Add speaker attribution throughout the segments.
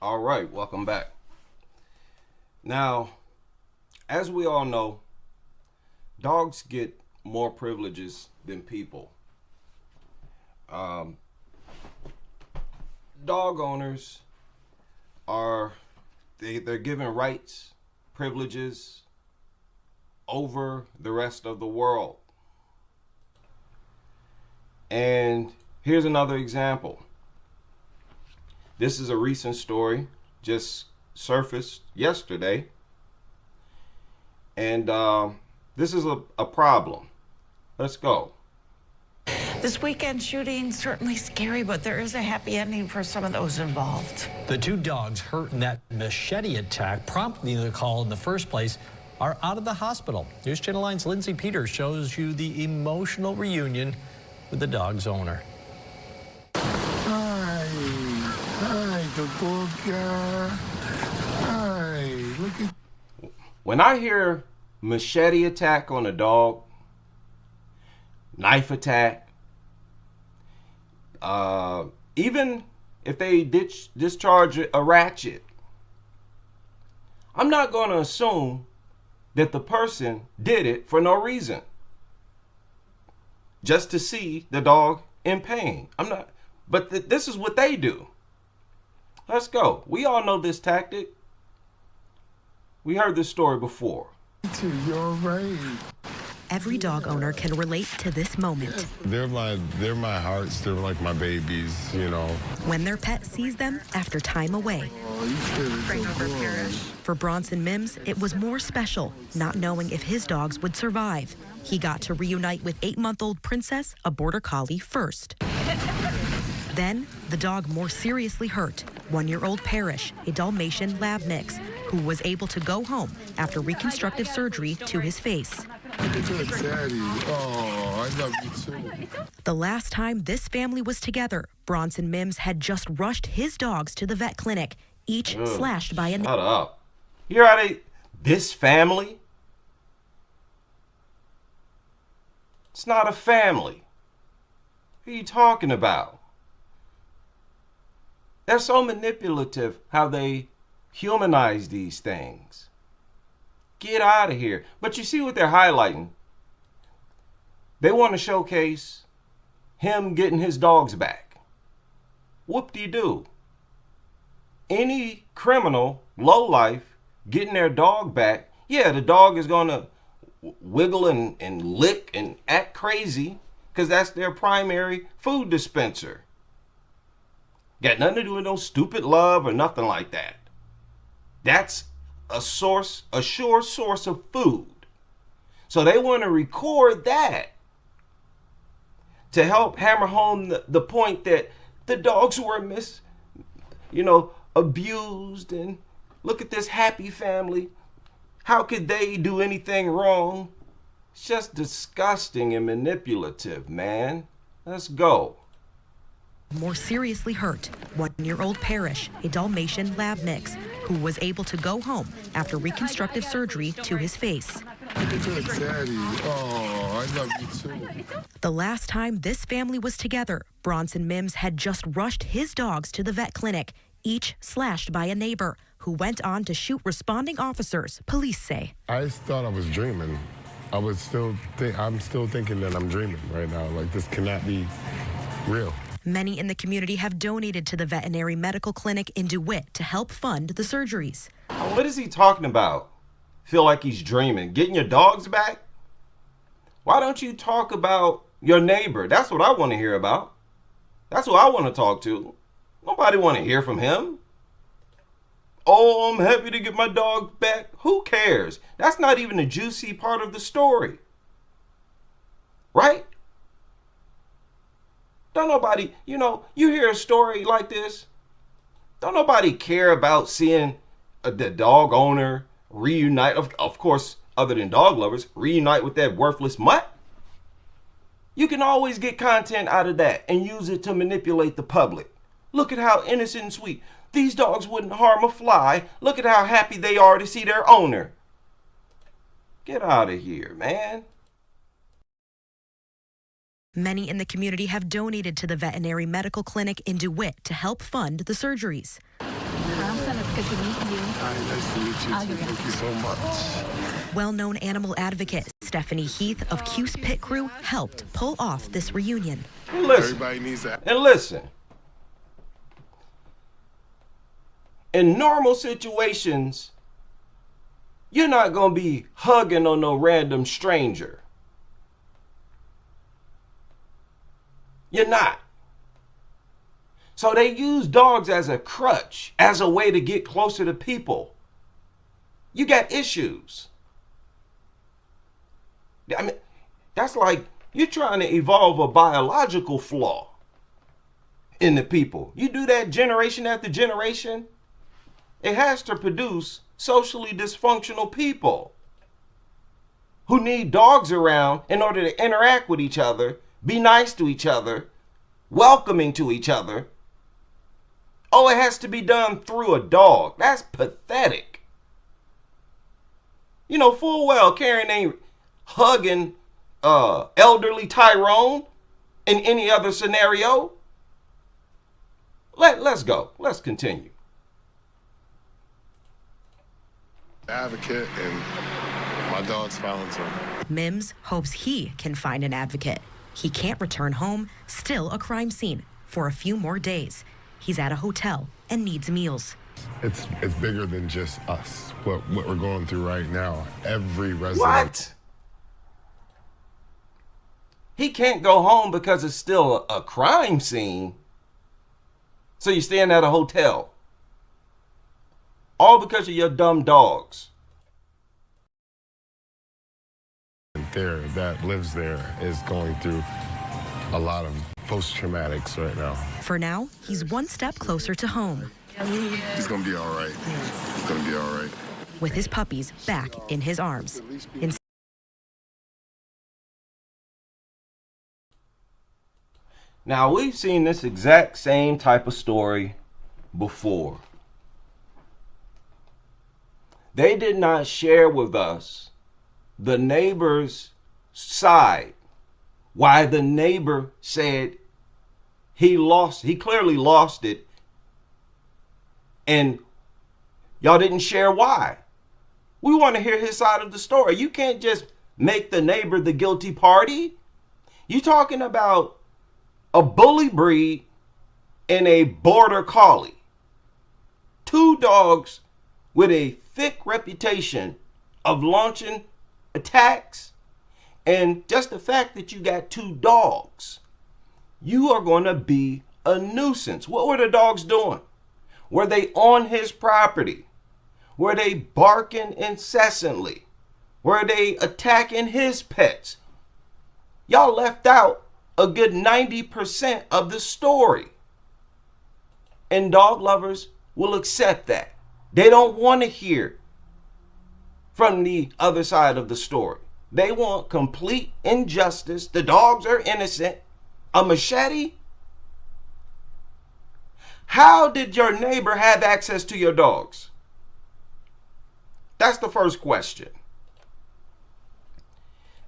Speaker 1: All right, welcome back. Now, as we all know, dogs get more privileges than people. Dog owners they're given rights, privileges over the rest of the world. And here's another example. This is a recent story, just surfaced yesterday. And this is a problem. Let's go.
Speaker 2: This weekend shooting, certainly scary, but there is a happy ending for some of those involved.
Speaker 3: The two dogs hurt in that machete attack, prompting the call in the first place, are out of the hospital. News Channel 9's Lindsay Peters shows you the emotional reunion with the dog's owner.
Speaker 4: Hi, Kabuka. Hi, look at.
Speaker 1: When I hear machete attack on a dog, knife attack, even if they discharge a ratchet, I'm not going to assume that the person did it for no reason, just to see the dog in pain. But this is what they do. Let's go. We all know this tactic. We heard this story before.
Speaker 4: You're right.
Speaker 5: Every dog owner can relate to this moment.
Speaker 4: They're my hearts. They're like my babies, you know.
Speaker 5: When their pet sees them after time away.
Speaker 4: Oh, you
Speaker 5: For Bronson Mims, it was more special, not knowing if his dogs would survive. He got to reunite with 8-month-old Princess, a border collie, first. Then, the dog more seriously hurt, 1-year-old Parrish, a Dalmatian lab mix, who was able to go home after reconstructive surgery to his face.
Speaker 4: Daddy. Oh, I love you too.
Speaker 5: The last time this family was together, Bronson Mims had just rushed his dogs to the vet clinic, each slashed by a...
Speaker 1: Shut up. You hear how this family? It's not a family. Who are you talking about? They're so manipulative how they humanize these things. Get out of here. But you see what they're highlighting? They want to showcase him getting his dogs back. Whoop-de-doo. Any criminal, lowlife, getting their dog back, yeah, the dog is going to wiggle and lick and act crazy because that's their primary food dispenser. Got nothing to do with no stupid love or nothing like that. That's a sure source of food. So they want to record that to help hammer home the point that the dogs were abused, and look at this happy family. How could they do anything wrong? It's just disgusting and manipulative, man. Let's go.
Speaker 5: More seriously hurt, 1-year-old Parrish, a Dalmatian lab mix, who was able to go home after reconstructive surgery to his face.
Speaker 4: Daddy. Oh, I love you too.
Speaker 5: The last time this family was together, Bronson Mims had just rushed his dogs to the vet clinic, each slashed by a neighbor, who went on to shoot responding officers, police say.
Speaker 4: I thought I was dreaming. I'm still thinking that I'm dreaming right now. Like, this cannot be real.
Speaker 5: Many in the community have donated to the veterinary medical clinic in DeWitt to help fund the surgeries.
Speaker 1: What is he talking about? Feel like he's dreaming. Getting your dogs back? Why don't you talk about your neighbor? That's what I want to hear about. That's who I want to talk to. Nobody want to hear from him. Oh, I'm happy to get my dog back. Who cares? That's not even the juicy part of the story. Right? Don't nobody, you hear a story like this, don't nobody care about seeing the dog owner reunite, of course, other than dog lovers, reunite with that worthless mutt. You can always get content out of that and use it to manipulate the public. Look at how innocent and sweet. These dogs wouldn't harm a fly. Look at how happy they are to see their owner. Get out of here, man.
Speaker 5: Many in the community have donated to the veterinary medical clinic in DeWitt to help fund the surgeries.
Speaker 6: Good to meet you.
Speaker 4: Hi, nice to meet you. Too. Thank you so much.
Speaker 5: Well-known animal advocate Stephanie Heath of Cuse Pit Crew helped pull off this reunion.
Speaker 1: And listen,
Speaker 4: Everybody needs that.
Speaker 1: and listen. In normal situations, you're not going to be hugging on no random stranger. You're not. So they use dogs as a crutch, as a way to get closer to people. You got issues. I mean, that's like you're trying to evolve a biological flaw in the people. You do that generation after generation, it has to produce socially dysfunctional people who need dogs around in order to interact with each other, be nice to each other, welcoming to each other. Oh, it has to be done through a dog. That's pathetic. You know full well Karen ain't hugging elderly Tyrone in any other scenario. Let's go. Let's continue.
Speaker 4: Advocate, and my dog's found him.
Speaker 5: Mims hopes he can find an advocate. He can't return home, still a crime scene, for a few more days. He's at a hotel and needs meals.
Speaker 4: It's bigger than just us. What we're going through right now. Every resident.
Speaker 1: What? He can't go home because it's still a crime scene. So you're staying at a hotel. All because of your dumb dogs.
Speaker 4: There that lives there is going through a lot of post-traumatics right now.
Speaker 5: For now, he's one step closer to home,
Speaker 4: He's gonna be all right. He's gonna be all right.
Speaker 5: with his puppies back in his arms.
Speaker 1: Now, we've seen this exact same type of story before. They did not share with us the neighbor's side, why the neighbor said he clearly lost it, and y'all didn't share why. We want to hear his side of the story. You can't just make the neighbor the guilty party. You talking about a bully breed and a border collie. Two dogs with a thick reputation of launching attacks, and just the fact that you got two dogs, you are going to be a nuisance. What were the dogs doing? Were they on his property? Were they barking incessantly? Were they attacking his pets? Y'all left out a good 90% of the story. And dog lovers will accept that. They don't want to hear from the other side of the story. They want complete injustice. The dogs are innocent. A machete? How did your neighbor have access to your dogs? That's the first question.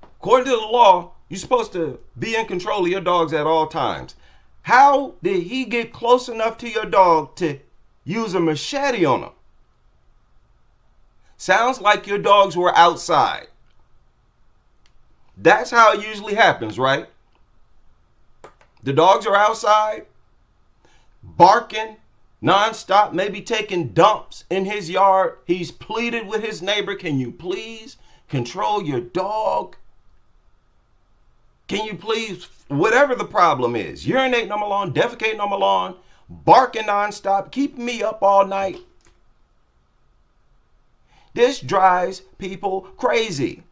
Speaker 1: According to the law, you're supposed to be in control of your dogs at all times. How did he get close enough to your dog to use a machete on him? Sounds like your dogs were outside. That's how it usually happens, right? The dogs are outside, barking nonstop, maybe taking dumps in his yard. He's pleaded with his neighbor, can you please control your dog? Can you please, whatever the problem is, urinating on my lawn, defecating on my lawn, barking nonstop, keeping me up all night. This drives people crazy.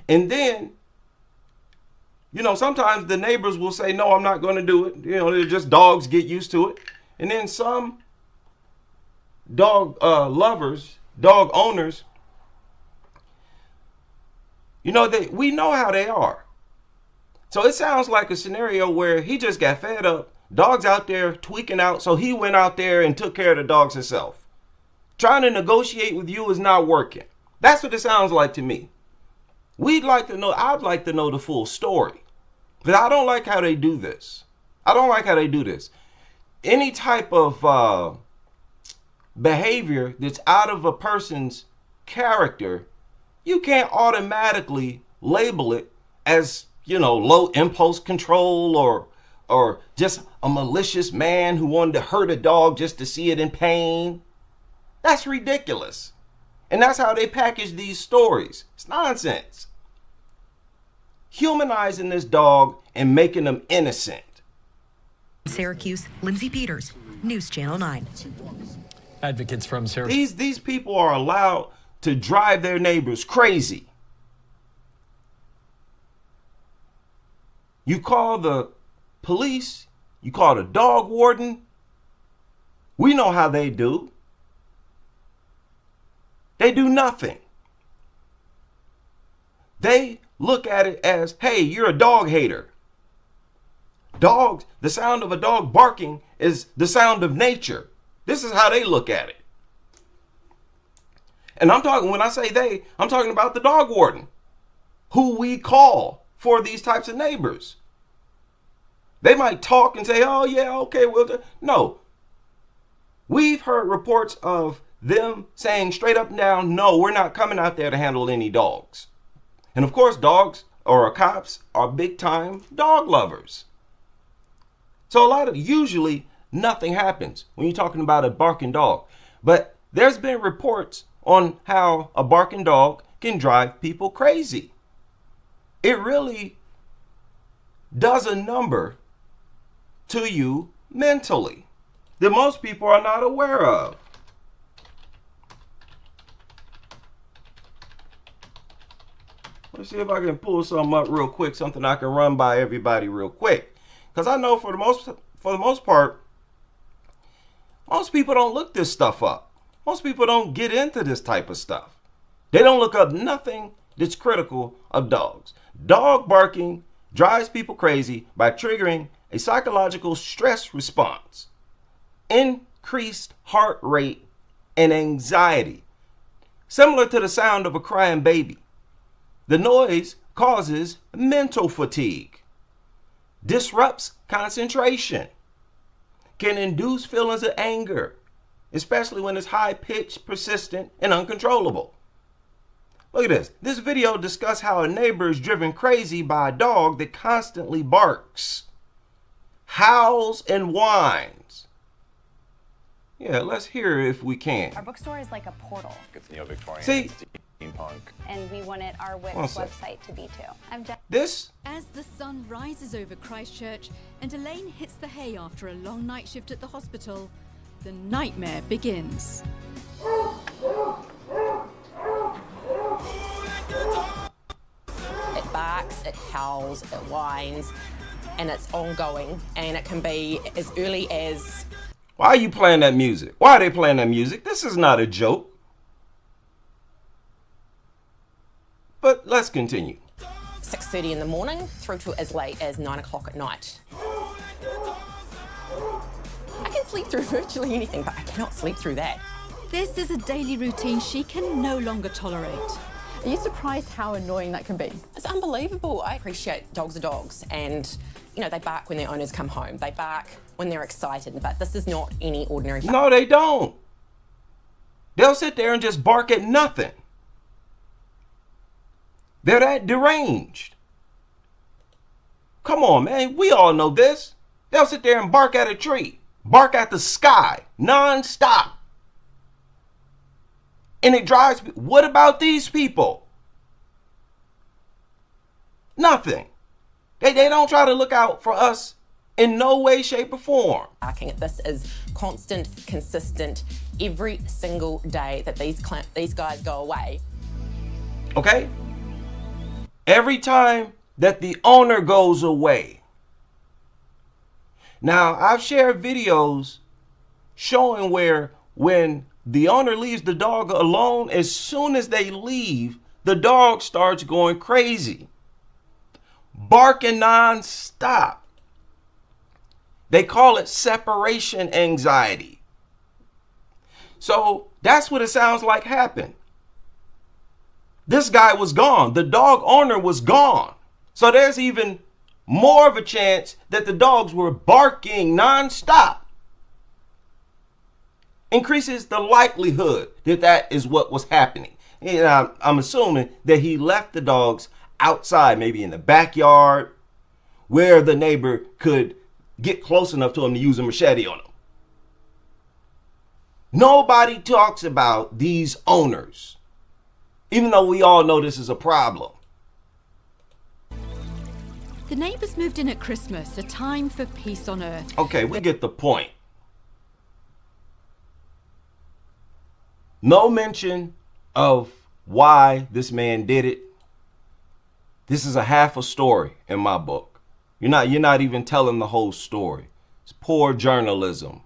Speaker 1: And then, you know, sometimes the neighbors will say, no, I'm not going to do it. You know, they're just dogs, get used to it. And then some dog lovers, dog owners, you know, we know how they are. So it sounds like a scenario where he just got fed up. Dogs out there tweaking out. So he went out there and took care of the dogs himself. Trying to negotiate with you is not working. That's what it sounds like to me. I'd like to know the full story. But I don't like how they do this. I don't like how they do this. Any type of behavior that's out of a person's character, you can't automatically label it as, low impulse control or just a malicious man who wanted to hurt a dog just to see it in pain. That's ridiculous. And that's how they package these stories. It's nonsense. Humanizing this dog and making them innocent.
Speaker 5: Syracuse, Lindsay Peters, News Channel 9.
Speaker 3: Advocates from Syracuse.
Speaker 1: These people are allowed to drive their neighbors crazy. You call the police, you call the dog warden. We know how they do. They do nothing. They look at it as, hey, you're a dog hater. Dogs, the sound of a dog barking is the sound of nature. This is how they look at it. And when I say they, I'm talking about the dog warden, who we call for these types of neighbors. They might talk and say, oh yeah, okay, no. We've heard reports of them saying straight up and down, no, we're not coming out there to handle any dogs. And of course, dogs or cops are big time dog lovers. So usually nothing happens when you're talking about a barking dog. But there's been reports on how a barking dog can drive people crazy. It really does a number to you mentally that most people are not aware of. Let's see if I can pull something up real quick, something I can run by everybody real quick. Because I know for the most part, most people don't look this stuff up. Most people don't get into this type of stuff. They don't look up nothing that's critical of dogs. Dog barking drives people crazy by triggering a psychological stress response, increased heart rate, and anxiety, similar to the sound of a crying baby. The noise causes mental fatigue, disrupts concentration, can induce feelings of anger, especially when it's high-pitched, persistent, and uncontrollable. Look at this. This video discusses how a neighbor is driven crazy by a dog that constantly barks, howls, and whines. Yeah, let's hear it if we can.
Speaker 6: Our bookstore is like a portal.
Speaker 7: It's neo-Victorian.
Speaker 1: See?
Speaker 7: Steampunk.
Speaker 6: And we wanted our Wix website to be too.
Speaker 8: As the sun rises over Christchurch and Elaine hits the hay after a long night shift at the hospital, the nightmare begins.
Speaker 9: It barks, it howls, it whines, and it's ongoing, and it can be as early as...
Speaker 1: Why are you playing that music? Why are they playing that music? This is not a joke. But let's continue.
Speaker 9: 6:30 in the morning through to as late as 9 o'clock at night. I can sleep through virtually anything, but I cannot sleep through that.
Speaker 8: This is a daily routine she can no longer tolerate.
Speaker 6: Are you surprised how annoying that can be?
Speaker 9: It's unbelievable. I appreciate dogs are dogs, and they bark when their owners come home. They bark when they're excited, but this is not any ordinary bark.
Speaker 1: No, they don't. They'll sit there and just bark at nothing. They're that deranged. Come on, man. We all know this. They'll sit there and bark at a tree, bark at the sky, non-stop. And it drives me. What about these people? Nothing. They don't try to look out for us in no way, shape, or form.
Speaker 9: This is constant, consistent, every single day that these guys go away.
Speaker 1: Okay? Every time that the owner goes away. Now, I've shared videos showing where when the owner leaves the dog alone, as soon as they leave, the dog starts going crazy, barking non-stop. They call it separation anxiety. So that's what it sounds like happened. This guy was gone. The dog owner was gone. So there's even more of a chance that the dogs were barking non-stop. increases the likelihood that that is what was happening. And I'm assuming that he left the dogs outside, maybe in the backyard, where the neighbor could get close enough to him to use a machete on him. Nobody talks about these owners, even though we all know this is a problem.
Speaker 8: The neighbours moved in at Christmas, a time for peace on earth.
Speaker 1: Okay, we get the point. No mention of why this man did it. This is a half a story in my book. You're not even telling the whole story. It's poor journalism.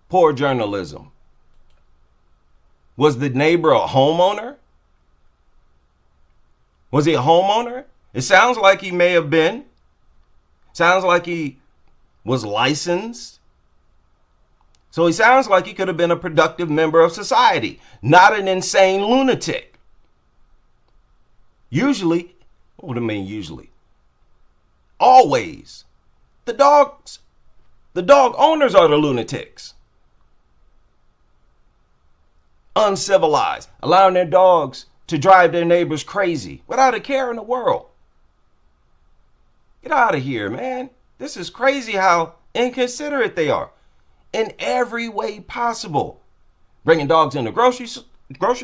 Speaker 1: Poor journalism. Was the neighbor a homeowner? Was he a homeowner? It sounds like he may have been. Sounds like he was licensed. So he sounds like he could have been a productive member of society, not an insane lunatic. Usually, what do I mean usually? Always, the dog owners are the lunatics. Uncivilized, allowing their dogs to drive their neighbors crazy without a care in the world. Get out of here, man. This is crazy how inconsiderate they are in every way possible. Bringing dogs into grocery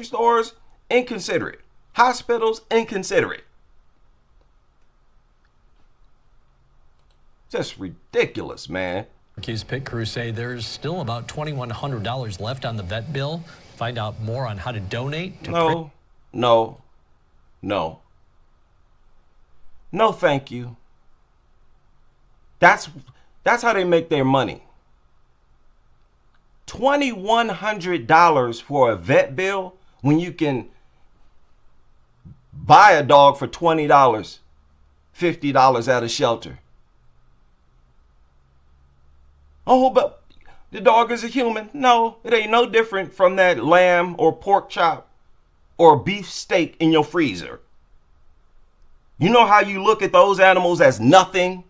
Speaker 1: stores, inconsiderate. Hospitals, inconsiderate. Just ridiculous, man.
Speaker 3: Syracuse Pit Crew say there's still about $2,100 left on the vet bill. Find out more on how to donate to
Speaker 1: No, thank you. That's how they make their money. $2,100 for a vet bill when you can buy a dog for $20, $50 at a shelter. Oh, but the dog is a human. No, it ain't no different from that lamb or pork chop or beef steak in your freezer. You know how you look at those animals as nothing?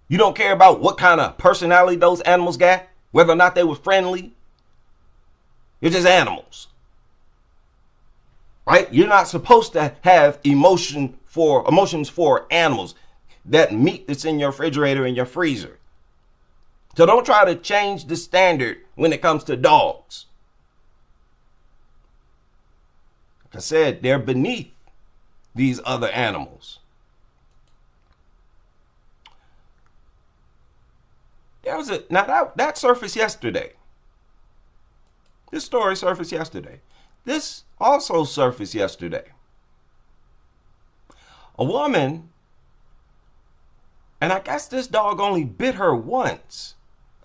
Speaker 1: You don't care about what kind of personality those animals got, whether or not they were friendly. You're just animals. Right? You're not supposed to have emotions for animals, that meat that's in your refrigerator and your freezer. So don't try to change the standard when it comes to dogs. Like I said, they're beneath these other animals. That surfaced yesterday. This story surfaced yesterday. This also surfaced yesterday. A woman, and I guess this dog only bit her once.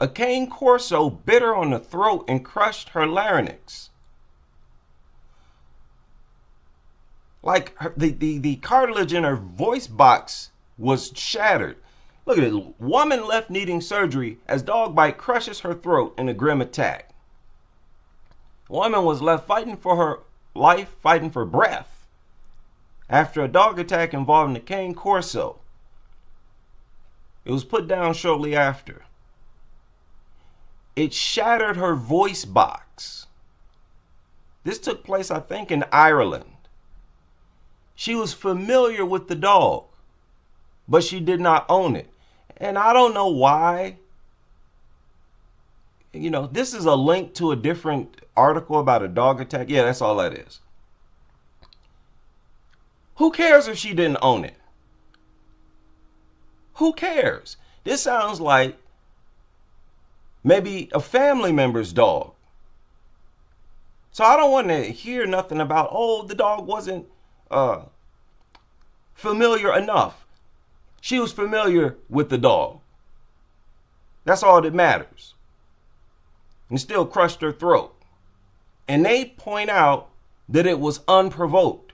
Speaker 1: A cane corso bit her on the throat and crushed her larynx. Like the cartilage in her voice box was shattered. Look at it. Woman left needing surgery as dog bite crushes her throat in a grim attack. Woman was left fighting for her life, fighting for breath, after a dog attack involving the cane corso. It was put down shortly after. It shattered her voice box. This took place, I think, in Ireland. She was familiar with the dog, but she did not own it. And I don't know why. You know, this is a link to a different article about a dog attack. Yeah, that's all that is. Who cares if she didn't own it? Who cares? This sounds like maybe a family member's dog. So I don't want to hear nothing about, oh, the dog wasn't familiar enough. She was familiar with the dog. That's all that matters. And still crushed her throat. And they point out that it was unprovoked.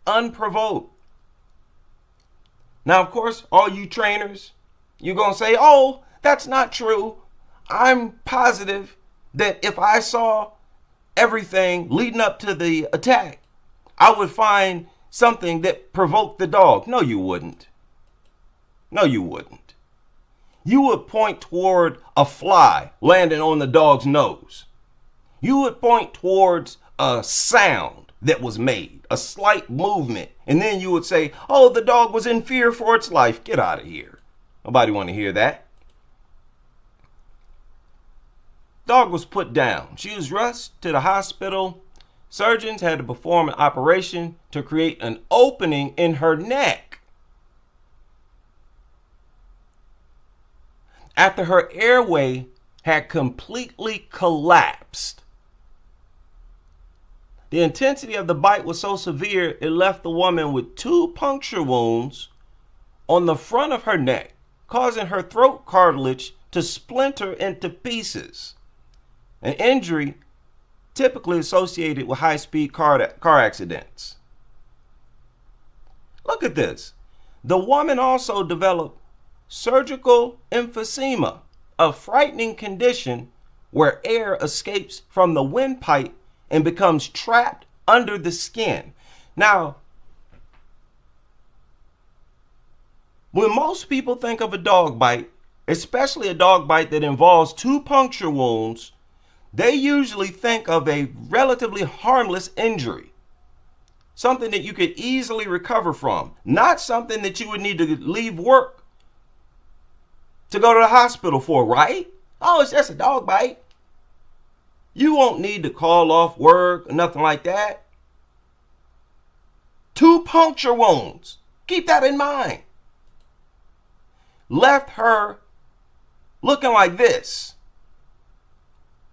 Speaker 1: Unprovoked. Now, of course, all you trainers, you're going to say, oh, that's not true. I'm positive that if I saw everything leading up to the attack, I would find something that provoked the dog. No, you wouldn't. No, you wouldn't. You would point toward a fly landing on the dog's nose. You would point towards a sound that was made, a slight movement, and then you would say, oh, the dog was in fear for its life. Get out of here. Nobody want to hear that. Dog was put down. She was rushed to the hospital. Surgeons had to perform an operation to create an opening in her neck. After her airway had completely collapsed. The intensity of the bite was so severe, it left the woman with 2 puncture wounds on the front of her neck, causing her throat cartilage to splinter into pieces. An injury typically associated with high-speed car accidents. Look at this. The woman also developed surgical emphysema, a frightening condition where air escapes from the windpipe and becomes trapped under the skin. Now, when most people think of a dog bite, especially a dog bite that involves 2 puncture wounds, they usually think of a relatively harmless injury. Something that you could easily recover from, not something that you would need to leave work to go to the hospital for, right? Oh, it's just a dog bite. You won't need to call off work or nothing like that. 2 puncture wounds. Keep that in mind. Left her looking like this.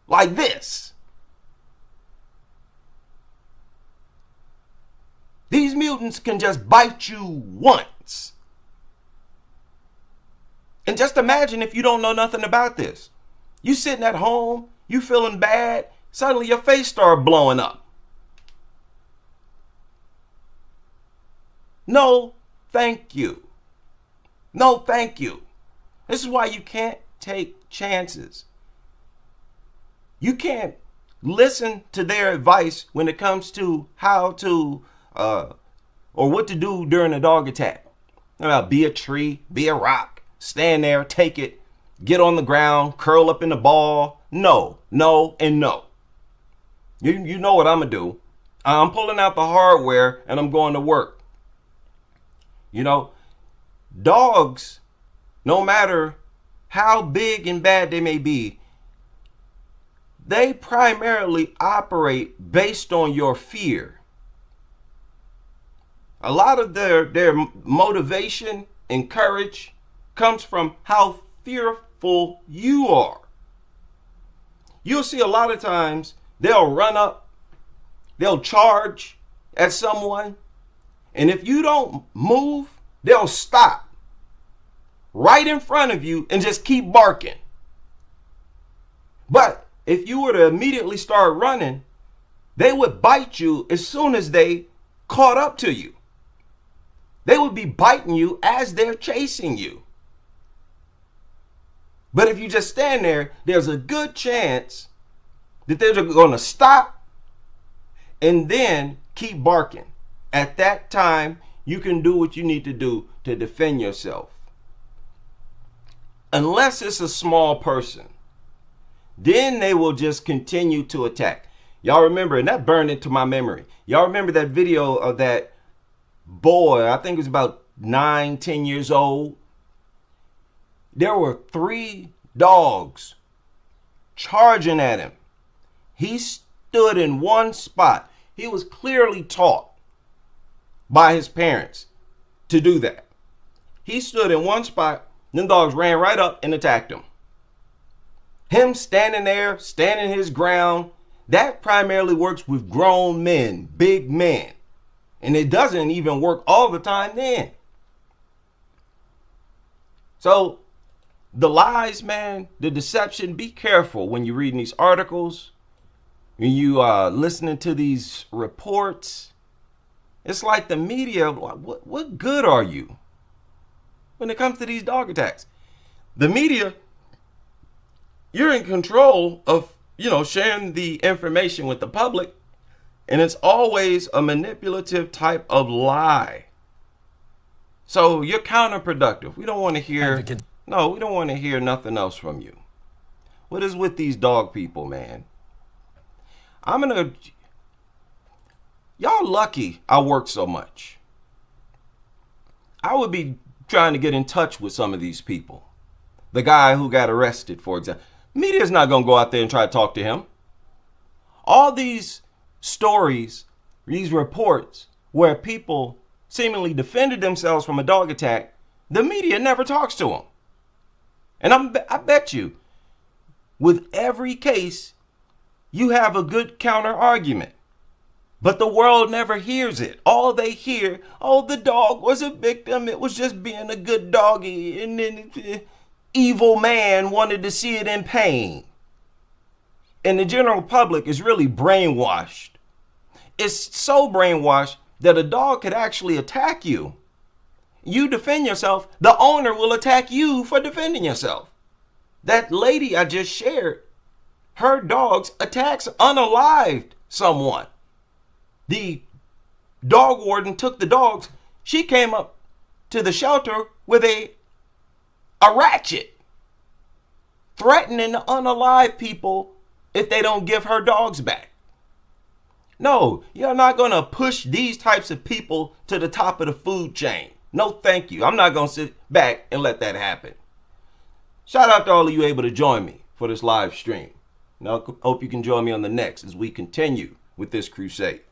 Speaker 1: Like this. These mutants can just bite you once. And just imagine if you don't know nothing about this. You sitting at home, you feeling bad, suddenly your face started blowing up. No, thank you. No, thank you. This is why you can't take chances. You can't listen to their advice when it comes to how to or what to do during a dog attack. Be a tree, be a rock, stand there, take it, get on the ground, curl up in the ball. No, no, and no. You know what I'm going to do. I'm pulling out the hardware and I'm going to work. You know, dogs, no matter how big and bad they may be, they primarily operate based on your fear. A lot of their motivation and courage comes from how fearful you are. You'll see a lot of times they'll run up, they'll charge at someone, and if you don't move, they'll stop right in front of you and just keep barking. But if you were to immediately start running, they would bite you as soon as they caught up to you. They would be biting you as they're chasing you. But if you just stand there, there's a good chance that they're going to stop and then keep barking. At that time, you can do what you need to do to defend yourself. Unless it's a small person, then they will just continue to attack. Y'all remember, and that burned into my memory. Y'all remember that video of that boy, I think it was about 9-10 years old. There were 3 dogs charging at him. He stood in one spot. He was clearly taught by his parents to do that. He stood in one spot, them dogs ran right up and attacked him. Him standing there, standing his ground, that primarily works with grown men, big men. And it doesn't even work all the time then. So the lies, man, the deception, be careful when you're reading these articles, when you are listening to these reports. It's like the media, what good are you when it comes to these dog attacks? The media, you're in control of, sharing the information with the public, and it's always a manipulative type of lie. So you're counterproductive. We don't want to hear No, we don't want to hear nothing else from you. What is with these dog people, man? Y'all lucky I work so much. I would be trying to get in touch with some of these people. The guy who got arrested, for example. Media's not going to go out there and try to talk to him. All these stories, these reports where people seemingly defended themselves from a dog attack, the media never talks to them. And I bet you, with every case, you have a good counter argument. But the world never hears it. All they hear, oh, the dog was a victim. It was just being a good doggy. And then evil man wanted to see it in pain. And the general public is really brainwashed. It's so brainwashed that a dog could actually attack you. You defend yourself, the owner will attack you for defending yourself. That lady I just shared, her dogs attacks unalived someone. The dog warden took the dogs. She came up to the shelter with a ratchet, threatening to unalive people if they don't give her dogs back. No, you're not going to push these types of people to the top of the food chain. No, thank you. I'm not going to sit back and let that happen. Shout out to all of you able to join me for this live stream. Now, I hope you can join me on the next as we continue with this crusade.